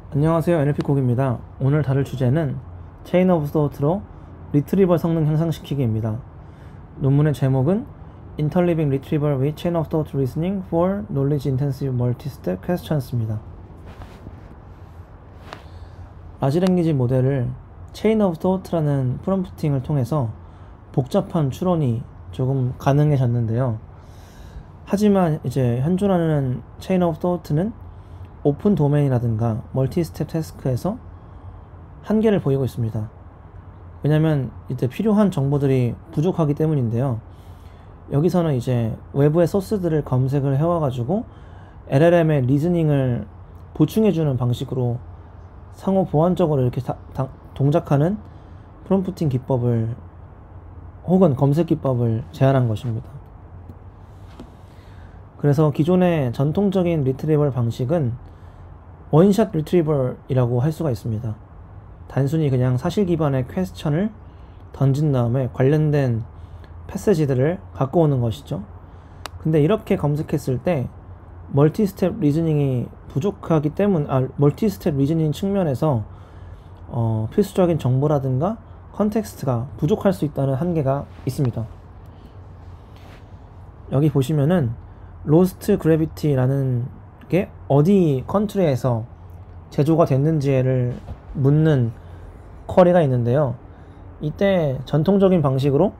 안녕하세요, NLP콕입니다. 오늘 다룰 주제는 체인 오브 소트로 리트리버 성능 향상시키기입니다. 논문의 제목은 Interleaving Retrieval with Chain of Thought Reasoning for Knowledge Intensive Multi-Step Questions입니다. 라지랭귀지 모델을 Chain of Thought라는 프롬프팅을 통해서 복잡한 추론이 조금 가능해졌는데요. 하지만 이제 현존하는 Chain of Thought는 오픈 도메인이라든가 멀티 스텝 태스크에서 한계를 보이고 있습니다. 왜냐면 이때 필요한 정보들이 부족하기 때문인데요. 여기서는 이제 외부의 소스들을 검색을 해와가지고 LLM의 리즈닝을 보충해주는 방식으로 상호 보완적으로 이렇게 동작하는 프롬프팅 기법을 혹은 검색 기법을 제안한 것입니다. 그래서 기존의 전통적인 리트리벌 방식은 원샷 리트리버이라고 할 수가 있습니다. 단순히 그냥 사실 기반의 퀘스천을 던진 다음에 관련된 패세지들을 갖고 오는 것이죠. 근데 이렇게 검색했을 때 멀티 스텝 리즈닝이 부족하기 때문 멀티 스텝 리즈닝 측면에서 필수적인 정보라든가 컨텍스트가 부족할 수 있다는 한계가 있습니다. 여기 보시면은 로스트 그래비티라는 게 어디 컨트리에서 제조가 됐는지를 묻는 쿼리가 있는데요. 이때 전통적인 방식으로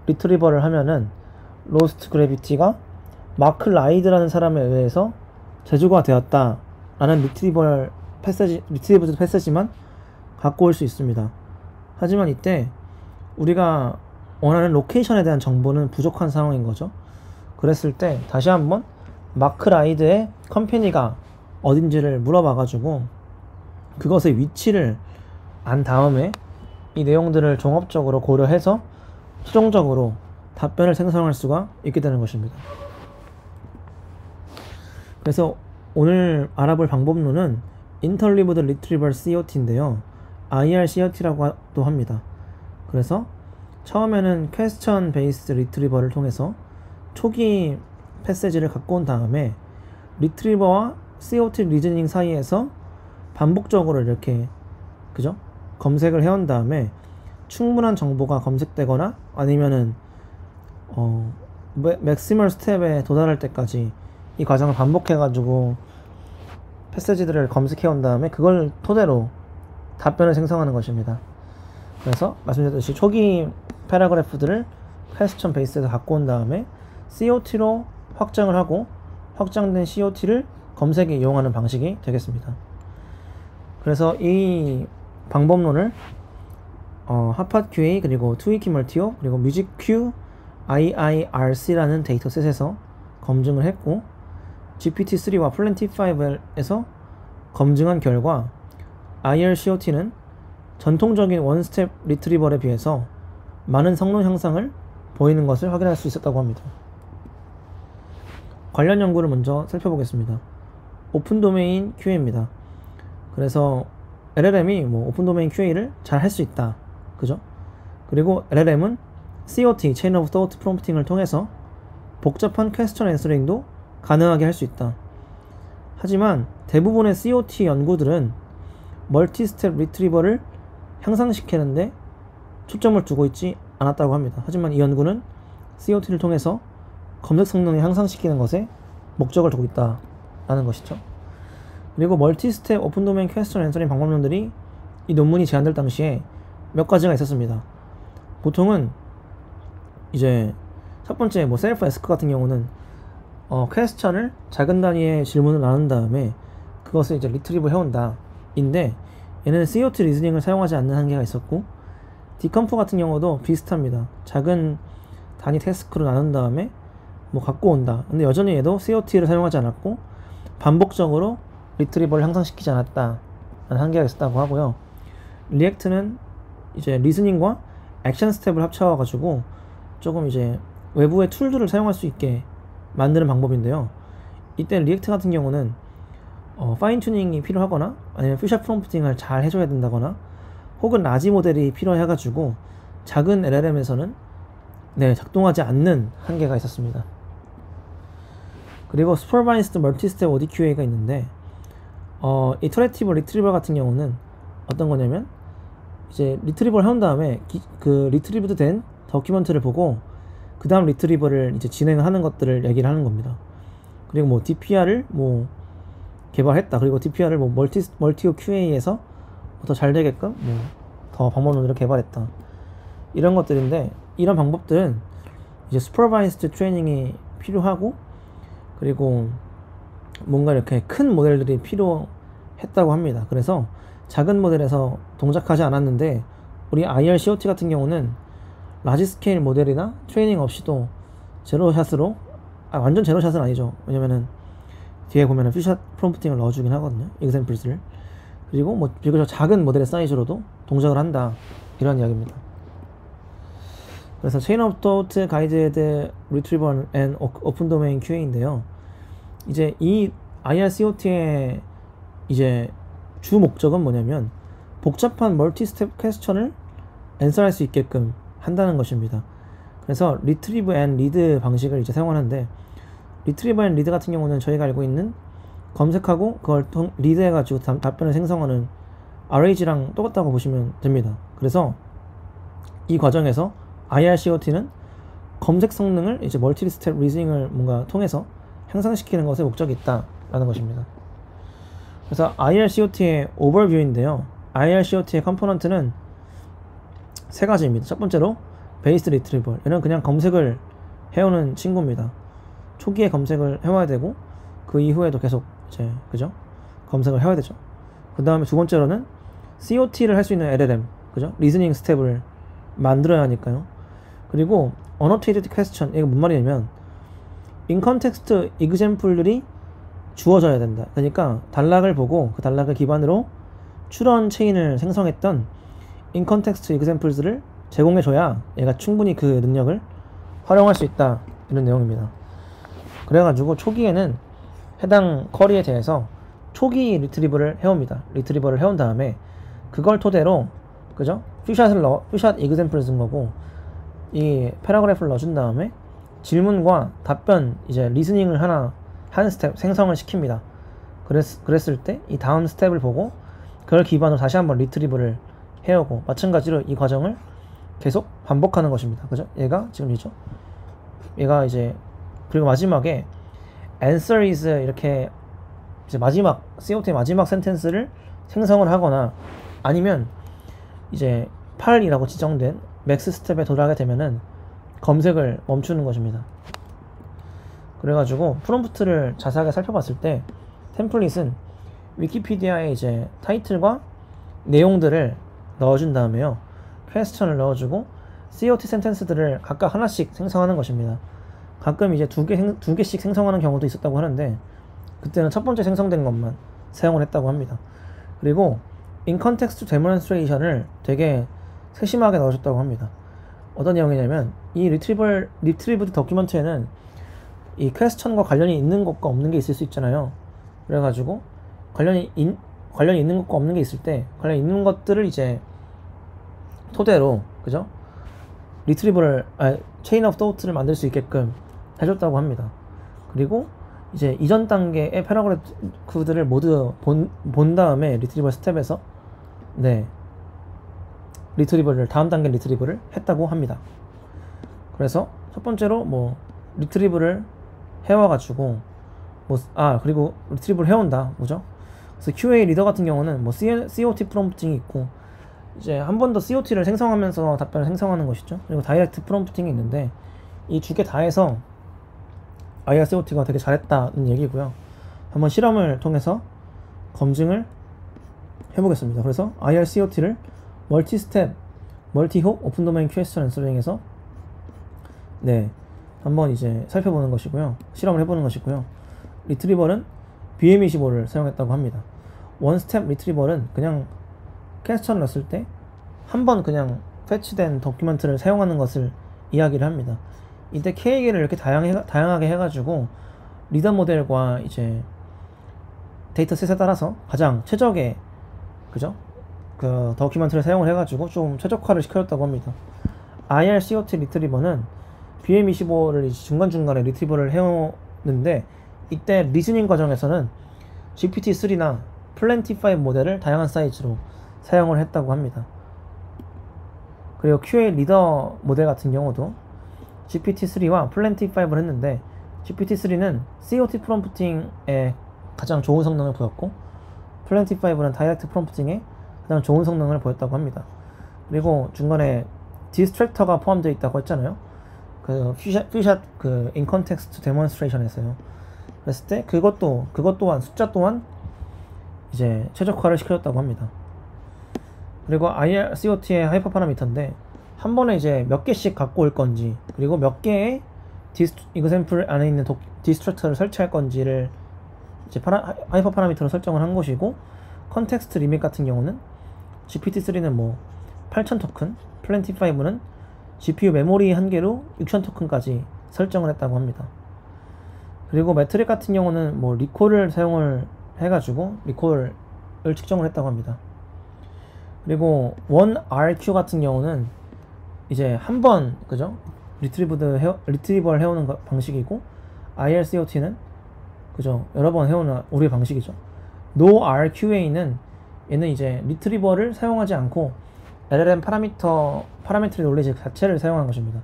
리트리버를 하면은 로스트 그래비티가 마크 라이드라는 사람에 의해서 제조가 되었다라는 리트리버 패세지만 갖고 올 수 있습니다. 하지만 이때 우리가 원하는 로케이션에 대한 정보는 부족한 상황인 거죠. 그랬을 때 다시 한번 마크 라이드의 컴퍼니가 어딘지를 물어봐가지고 그것의 위치를 안 다음에 이 내용들을 종합적으로 고려해서 최종적으로 답변을 생성할 수가 있게 되는 것입니다. 그래서 오늘 알아볼 방법론은 Interleaved Retrieval COT인데요. IRCOT라고도 합니다. 그래서 처음에는 Question Based Retrieval을 통해서 초기 패세지를 갖고 온 다음에 리트리버와 COT 리즈닝 사이에서 반복적으로 이렇게 검색을 해온 다음에 충분한 정보가 검색되거나 아니면은 맥시멀 스텝에 도달할 때까지 이 과정을 반복해 가지고 패세지들을 검색해 온 다음에 그걸 토대로 답변을 생성하는 것입니다. 그래서 말씀드렸듯이 초기 패러그래프들을 퀘스천 베이스에서 갖고 온 다음에 COT로 확장을 하고 확장된 COT를 검색에 이용하는 방식이 되겠습니다. 그래서 이 방법론을 하팟QA 그리고 트위키멀티오 그리고 뮤직Q IIRC라는 데이터셋에서 검증을 했고 GPT-3와 플랜티5에서 검증한 결과 IRCOT는 전통적인 원스텝 리트리버에 비해서 많은 성능 향상을 보이는 것을 확인할 수 있었다고 합니다. 관련 연구를 먼저 살펴보겠습니다. 오픈 도메인 QA입니다. 그래서 LLM이 오픈 도메인 QA를 잘 할 수 있다. 그죠? 그리고 LLM은 COT, Chain of Thought 프롬프팅을 통해서 복잡한 퀘스천 앤서링도 가능하게 할 수 있다. 하지만 대부분의 COT 연구들은 멀티 스텝 리트리버를 향상시키는데 초점을 두고 있지 않았다고 합니다. 하지만 이 연구는 COT를 통해서 검색 성능을 향상시키는 것에 목적을 두고 있다라는 것이죠. 그리고 멀티 스텝 오픈 도메인 퀘스천 앤서링 방법론들이 이 논문이 제안될 당시에 몇 가지가 있었습니다. 보통은 이제 첫 번째 셀프 에스크 같은 경우는 퀘스천을 작은 단위의 질문을 나눈 다음에 그것을 이제 리트리브 해온다 인데 얘는 COT 리즈닝을 사용하지 않는 한계가 있었고 디컴프 같은 경우도 비슷합니다. 작은 단위 태스크로 나눈 다음에 갖고 온다. 근데 여전히 얘도 COT를 사용하지 않았고 반복적으로 리트리버를 향상시키지 않았다라는 한계가 있었다고 하고요. 리액트는 이제 리스닝과 액션 스텝을 합쳐가지고 조금 이제 외부의 툴들을 사용할 수 있게 만드는 방법인데요. 이때 리액트 같은 경우는 파인 튜닝이 필요하거나 아니면 퓨셔 프롬프팅을 잘 해줘야 된다거나 혹은 라지 모델이 필요해가지고 작은 LLM에서는 작동하지 않는 한계가 있었습니다. 그리고 슈퍼바이스드 멀티스텝 ODQA가 있는데 이터레이티브 리트리버 같은 경우는 어떤 거냐면 이제 리트리버를 한 다음에 그 리트리브드 된 더큐먼트를 보고 그 다음 리트리버를 이제 진행을 하는 것들을 얘기를 하는 겁니다. 그리고 뭐 DPR을 뭐 개발했다. 그리고 DPR을 뭐 멀티오 QA에서 더 잘 되게끔 뭐 더 방법론을 개발했다. 이런 것들인데 이런 방법들은 이제 슈퍼바이스드 트레이닝이 필요하고 그리고 뭔가 이렇게 큰 모델들이 필요했다고 합니다. 그래서 작은 모델에서 동작하지 않았는데 우리 IRCOT 같은 경우는 라지 스케일 모델이나 트레이닝 없이도 제로샷으로 완전 제로샷은 아니죠. 왜냐면은 뒤에 보면은 퓨샷 프롬프팅을 넣어주긴 하거든요. examples를. 그리고 뭐 비교적 작은 모델의 사이즈로도 동작을 한다. 이런 이야기입니다. 그래서 Chain of Thought Guided Retrieval and Open Domain QA인데요. 이제 이 IRCOT의 이제 주 목적은 뭐냐면 복잡한 멀티 스텝 퀘스천을 앤서할 수 있게끔 한다는 것입니다. 그래서 Retrieve and Read 방식을 이제 사용하는데 Retrieve and Read 같은 경우는 저희가 알고 있는 검색하고 그걸 리드 해가지고 답변을 생성하는 RAG랑 똑같다고 보시면 됩니다. 그래서 이 과정에서 IRCOT는 검색 성능을 이제 멀티 스텝 리즈닝을 뭔가 통해서 향상시키는 것에 목적이 있다라는 것입니다. 그래서 IRCOT의 오버뷰인데요. IRCOT의 컴포넌트는 세 가지입니다. 첫 번째로 베이스 리트리버. 얘는 그냥 검색을 해오는 친구입니다. 초기에 검색을 해와야 되고 그 이후에도 계속 이제 그죠? 검색을 해야 되죠. 그 다음에 두 번째로는 COT를 할 수 있는 LLM, 그죠? 리즈닝 스텝을 만들어야 하니까요. 그리고 annotated question, 이게 뭔 말이냐면 in context example들이 주어져야 된다. 그러니까 단락을 보고 그 단락을 기반으로 추론 체인을 생성했던 in context examples를 제공해줘야 얘가 충분히 그 능력을 활용할 수 있다. 이런 내용입니다. 그래가지고 초기에는 해당 쿼리에 대해서 초기 리트리버를 해옵니다. 리트리버를 해온 다음에 그걸 토대로 그죠? 퓨샷 example 쓴 거고 이 패러그래프를 넣어준 다음에 질문과 답변 이제 리스닝을 하나 한 스텝 생성을 시킵니다. 그랬을 때 이 다음 스텝을 보고 그걸 기반으로 다시 한번 리트리버를 해오고 마찬가지로 이 과정을 계속 반복하는 것입니다. 그죠? 얘가 지금 이죠. 얘가 이제 그리고 마지막에 answer is 이렇게 이제 마지막 COT의 마지막 센텐스를 생성을 하거나 아니면 이제 8이라고 지정된 맥스 스텝에 도달하게 되면은 검색을 멈추는 것입니다. 그래가지고 프롬프트를 자세하게 살펴봤을 때 템플릿은 위키피디아에 이제 타이틀과 내용들을 넣어준 다음에요. 퀘스천을 넣어주고 COT 센텐스들을 각각 하나씩 생성하는 것입니다. 가끔 이제 두 개씩 생성하는 경우도 있었다고 하는데 그때는 첫 번째 생성된 것만 사용을 했다고 합니다. 그리고 in context demonstration을 되게 세심하게 넣어줬다고 합니다. 어떤 내용이냐면 이 retrieved document에는 이 퀘스천과 관련이 있는 것과 없는 게 있을 수 있잖아요. 그래가지고 관련이 있는 것과 없는 게 있을 때 관련 있는 것들을 이제 토대로 그죠? 체인 오브 토트를 만들 수 있게끔 해줬다고 합니다. 그리고 이제 이전 단계의 패러그래프들을 모두 본 다음에 리트리버 스텝에서 다음 단계 리트리버를 했다고 합니다. 그래서 첫 번째로 뭐 리트리버를 해와가지고 그리고 리트리버를 해온다, 그죠? 그래서 QA 리더 같은 경우는 뭐 COT 프롬프팅이 있고 이제 한 번 더 COT를 생성하면서 답변을 생성하는 것이죠. 그리고 다이렉트 프롬프팅이 있는데 이 두 개 다 해서 IRCOT가 되게 잘했다는 얘기고요. 한번 실험을 통해서 검증을 해보겠습니다. 그래서 IRCOT를 멀티스텝, 멀티홉, 오픈도메인 퀘스천 앤서링에서 한번 이제 살펴보는 것이고요. 실험을 해보는 것이고요. 리트리버는 BM25를 사용했다고 합니다. 원스텝 리트리버는 그냥 퀘스천을 넣었을 때 한 번 그냥 패치된 도큐멘트를 사용하는 것을 이야기를 합니다. 이때 K에게를 이렇게 다양하게 해가지고 리더 모델과 이제 데이터셋에 따라서 가장 최적의 그죠? 그 도큐멘트를 사용을 해가지고 좀 최적화를 시켜줬다고 합니다. IRCOT 리트리버는 BM25를 중간중간에 리트리버를 해오는데 이때 리즈닝 과정에서는 GPT-3나 플랜티5 모델을 다양한 사이즈로 사용을 했다고 합니다. 그리고 QA 리더 모델 같은 경우도 GPT-3와 플랜티5를 했는데, GPT-3는 COT 프롬프팅에 가장 좋은 성능을 보였고, 플랜티5는 다이렉트 프롬프팅에 가장 좋은 성능을 보였다고 합니다. 그리고 중간에 디스트랙터가 포함되어 있다고 했잖아요. 그 퓨샷 그 인컨텍스트 데몬스트레이션에서요. 그랬을 때 그것 또한 숫자 또한 이제 최적화를 시켜줬다고 합니다. 그리고 IRCOT의 하이퍼 파라미터인데, 한 번에 이제 몇 개씩 갖고 올 건지, 그리고 몇 개의 이그샘플 안에 있는 디스트랙터를 설치할 건지를 이제 하이퍼 파라미터로 설정을 한 것이고, 컨텍스트 리밋 같은 경우는 GPT-3는 뭐 8000 토큰, 플랜티5는 GPU 메모리 1개로 6000 토큰까지 설정을 했다고 합니다. 그리고 매트릭 같은 경우는 뭐 리콜을 사용을 해가지고 리콜을 측정을 했다고 합니다. 그리고 1RQ 같은 경우는 이제 한 번, 그죠? 리트리버를 해오는 방식이고, IRCOT는 그죠? 여러 번 해오는 우리의 방식이죠. NoRQA는 얘는 이제 리트리버를 사용하지 않고 LLM 파라미터리 놀리지 자체를 사용한 것입니다.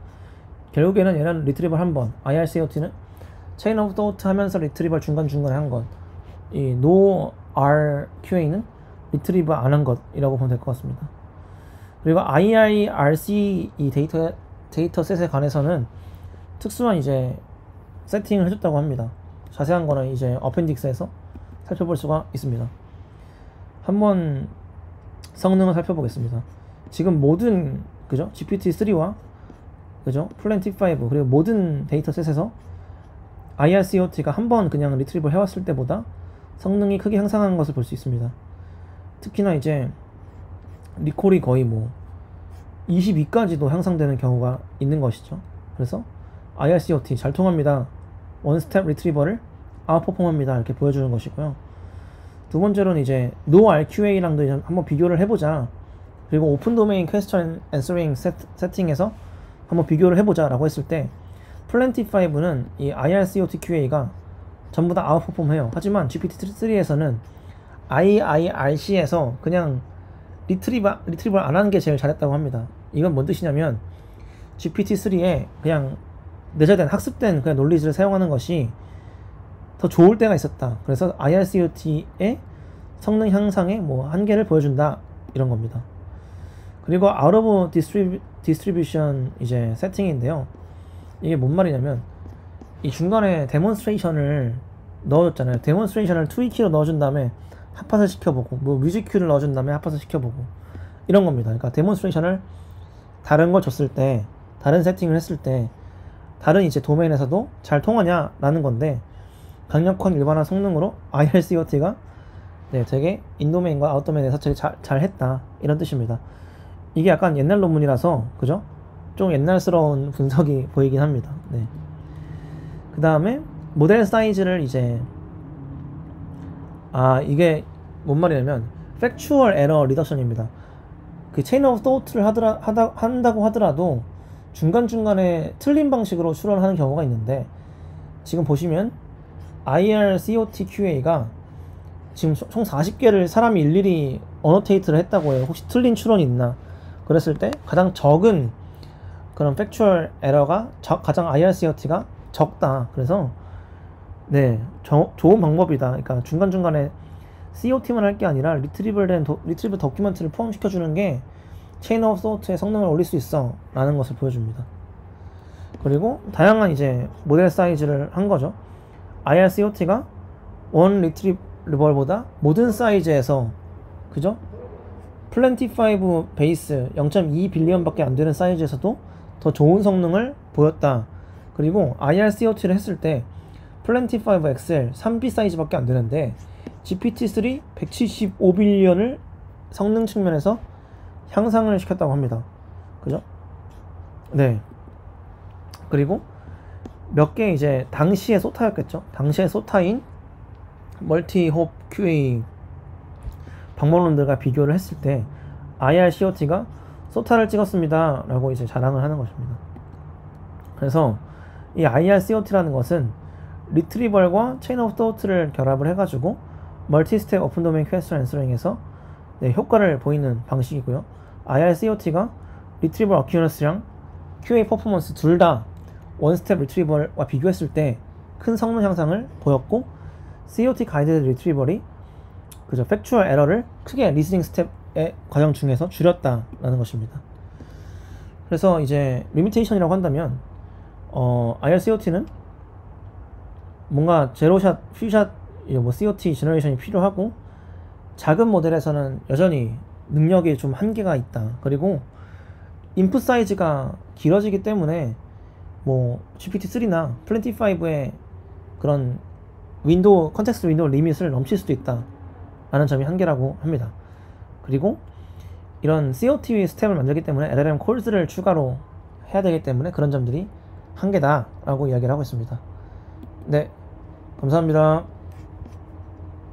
결국에는 얘는 리트리버 한 번, IRCOT는 체인 오브 토트 하면서 리트리버 중간중간에 한 것, 이 NoRQA는 리트리버 안 한 것이라고 보면 될 것 같습니다. 그리고 IIRC 이 데이터셋에 관해서는 특수한 이제 세팅을 해줬다고 합니다. 자세한 거는 이제 어펜딕스에서 살펴볼 수가 있습니다. 한번 성능을 살펴보겠습니다. 지금 모든 그죠? GPT-3와 그죠? 플랜티5 그리고 모든 데이터셋에서 IRCOT가 한번 그냥 리트리버 해왔을 때보다 성능이 크게 향상한 것을 볼 수 있습니다. 특히나 이제 리콜이 거의 뭐 22까지도 향상되는 경우가 있는 것이죠. 그래서 IRCOT 잘 통합니다. 원스텝 리트리버를 아웃퍼폼합니다. 이렇게 보여주는 것이고요. 두 번째로는 이제 NoRQA랑도 이제 한번 비교를 해보자. 그리고 오픈 도메인 퀘스천 앤서링 세팅에서 한번 비교를 해보자 라고 했을 때, 플랜티5는 이 IRCOT QA가 전부 다 아웃퍼폼 해요. 하지만 GPT-3에서는 IIRC에서 그냥 리트리버 안 하는 게 제일 잘했다고 합니다. 이건 뭔 뜻이냐면, GPT-3에 그냥 내재된 학습된 그냥 논리지를 사용하는 것이 더 좋을 때가 있었다. 그래서 IRCOT의 성능 향상의 뭐 한계를 보여준다, 이런 겁니다. 그리고 out of distribution 이제 세팅인데요. 이게 뭔 말이냐면, 이 중간에 데몬스트레이션을 넣어줬잖아요. 데몬스트레이션을 2EK로 넣어준 다음에 핫팟을 시켜보고, 뭐 뮤직큐를 넣어준 다음에 핫팟을 시켜보고, 이런 겁니다. 그러니까 데몬스트레이션을 다른 걸 줬을 때, 다른 세팅을 했을 때 다른 이제 도메인에서도 잘 통하냐라는 건데, 강력한 일반화 성능으로 IRCOT가 되게 인도메인과 아웃도메인에서 되게 잘 했다, 이런 뜻입니다. 이게 약간 옛날 논문이라서 그죠? 좀 옛날스러운 분석이 보이긴 합니다. 네. 그 다음에 모델 사이즈를 이제 이게 뭔 말이냐면 팩추얼 에러 리덕션입니다. 그 체인 오브 토트를 한다고 하더라도 중간중간에 틀린 방식으로 추론하는 경우가 있는데, 지금 보시면 IRCOT QA가 지금 총 40개를 사람이 일일이 어노테이트를 했다고 해요. 혹시 틀린 추론이 있나? 그랬을 때 가장 적은 그런 팩추얼 에러가 가장 IRCOT가 적다. 그래서 좋은 방법이다. 그러니까 중간중간에 COT만 할 게 아니라 리트리버 도큐먼트를 포함시켜주는 게 체인 오브 토트의 성능을 올릴 수 있어 라는 것을 보여줍니다. 그리고 다양한 이제 모델 사이즈를 한 거죠. IRCOT가 원 리트리버보다 모든 사이즈에서 그죠? 플랜티5 베이스 0.2 빌리언밖에 안 되는 사이즈에서도 더 좋은 성능을 보였다. 그리고 IRCOT를 했을 때 플랜티5 XL 3B 사이즈밖에 안 되는데 GPT-3 175빌리언을 성능 측면에서 향상을 시켰다고 합니다. 그죠? 네. 그리고 몇 개 이제 당시의 소타였겠죠. 당시의 소타인 멀티홉 QA 방법론들과 비교를 했을 때 IRCOT가 소타를 찍었습니다 라고 이제 자랑을 하는 것입니다. 그래서 이 IRCOT라는 것은 리트리벌과 체인 오브 토트를 결합을 해가지고 멀티-스텝 오픈 도메인 퀘스천 앤서링에서 네, 효과를 보이는 방식이고요. IRCOT가 리트리버 어큐런스랑 QA 퍼포먼스 둘 다 원스텝 리트리버와 비교했을 때 큰 성능 향상을 보였고, COT 가이드드 리트리버리 그죠, 팩추얼 에러를 크게 리스닝 스텝의 과정 중에서 줄였다라는 것입니다. 그래서 이제 리미테이션이라고 한다면 IRCOT는 뭔가 제로샷, 퓨샷, 뭐 COT 제너레이션이 필요하고, 작은 모델에서는 여전히 능력이 좀 한계가 있다. 그리고 인풋 사이즈가 길어지기 때문에 뭐 GPT-3나 플랜티5의 그런 윈도우, 컨텍스트 윈도우 리밋을 넘칠 수도 있다 라는 점이 한계라고 합니다. 그리고 이런 COT 스텝을 만들기 때문에 LLM 콜즈를 추가로 해야 되기 때문에 그런 점들이 한계다 라고 이야기를 하고 있습니다. 네, 감사합니다.